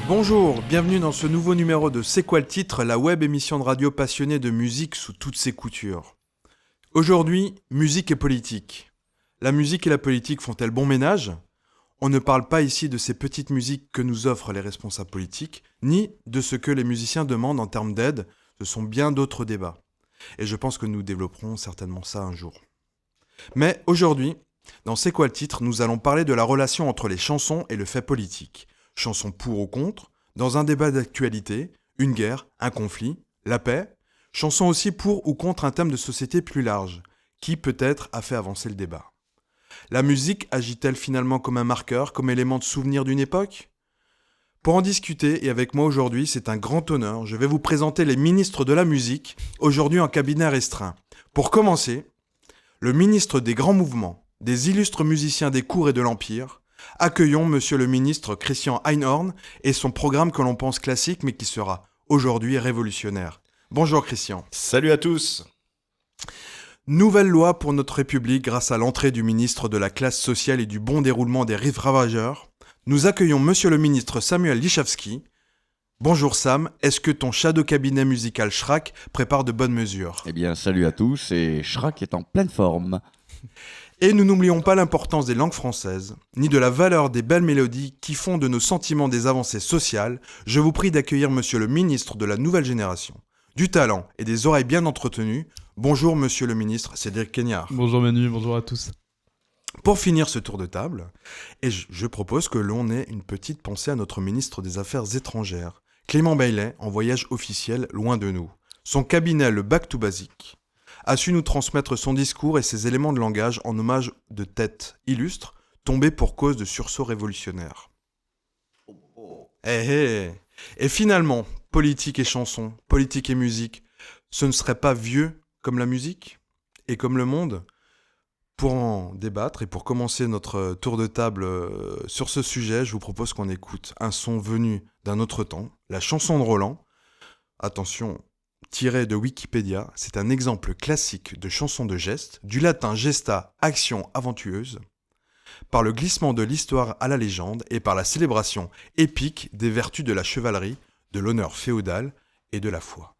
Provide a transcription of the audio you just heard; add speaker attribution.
Speaker 1: Bonjour, bienvenue dans ce nouveau numéro de C'est quoi le titre, la web émission de radio passionnée de musique sous toutes ses coutures. Aujourd'hui, musique et politique. La musique et la politique font-elles bon ménage ? On ne parle pas ici de ces petites musiques que nous offrent les responsables politiques, ni de ce que les musiciens demandent en termes d'aide, ce sont bien d'autres débats. Et je pense que nous développerons certainement ça un jour. Mais aujourd'hui, dans C'est quoi le titre, nous allons parler de la relation entre les chansons et le fait politique. Chansons pour ou contre, dans un débat d'actualité, une guerre, un conflit, la paix. Chansons aussi pour ou contre un thème de société plus large, qui peut-être a fait avancer le débat. La musique agit-elle finalement comme un marqueur, comme élément de souvenir d'une époque ? Pour en discuter, et avec moi aujourd'hui, c'est un grand honneur, je vais vous présenter les ministres de la musique, aujourd'hui en cabinet restreint. Pour commencer, le ministre des grands mouvements, des illustres musiciens des cours et de l'Empire. Accueillons monsieur le ministre Christian Einhorn et son programme que l'on pense classique mais qui sera aujourd'hui révolutionnaire. Bonjour Christian.
Speaker 2: Salut à tous.
Speaker 1: Nouvelle loi pour notre République grâce à l'entrée du ministre de la classe sociale et du bon déroulement des rives ravageurs. Nous accueillons monsieur le ministre Samuel Lichawski. Bonjour Sam, est-ce que ton chat de cabinet musical Schrack prépare de bonnes mesures ?
Speaker 3: Eh bien, salut à tous, et Schrack est en pleine forme.
Speaker 1: Et nous n'oublions pas l'importance des langues françaises, ni de la valeur des belles mélodies qui font de nos sentiments des avancées sociales. Je vous prie d'accueillir monsieur le ministre de la nouvelle génération, du talent et des oreilles bien entretenues. Bonjour monsieur le ministre Cédric Quesnard.
Speaker 4: Bonjour Manu, bonjour à tous.
Speaker 1: Pour finir ce tour de table, et je propose que l'on ait une petite pensée à notre ministre des Affaires étrangères, Clément Baillet, en voyage officiel loin de nous. Son cabinet, le Back to Basic, a su nous transmettre son discours et ses éléments de langage en hommage de têtes illustres tombées pour cause de sursauts révolutionnaires. Et finalement, politique et chanson, politique et musique, ce ne serait pas vieux comme la musique et comme le monde ? Pour en débattre et pour commencer notre tour de table sur ce sujet, je vous propose qu'on écoute un son venu d'un autre temps, la chanson de Roland. Attention, tiré de Wikipédia, c'est un exemple classique de chanson de geste, du latin gesta, action aventueuse, par le glissement de l'histoire à la légende et par la célébration épique des vertus de la chevalerie, de l'honneur féodal et de la foi.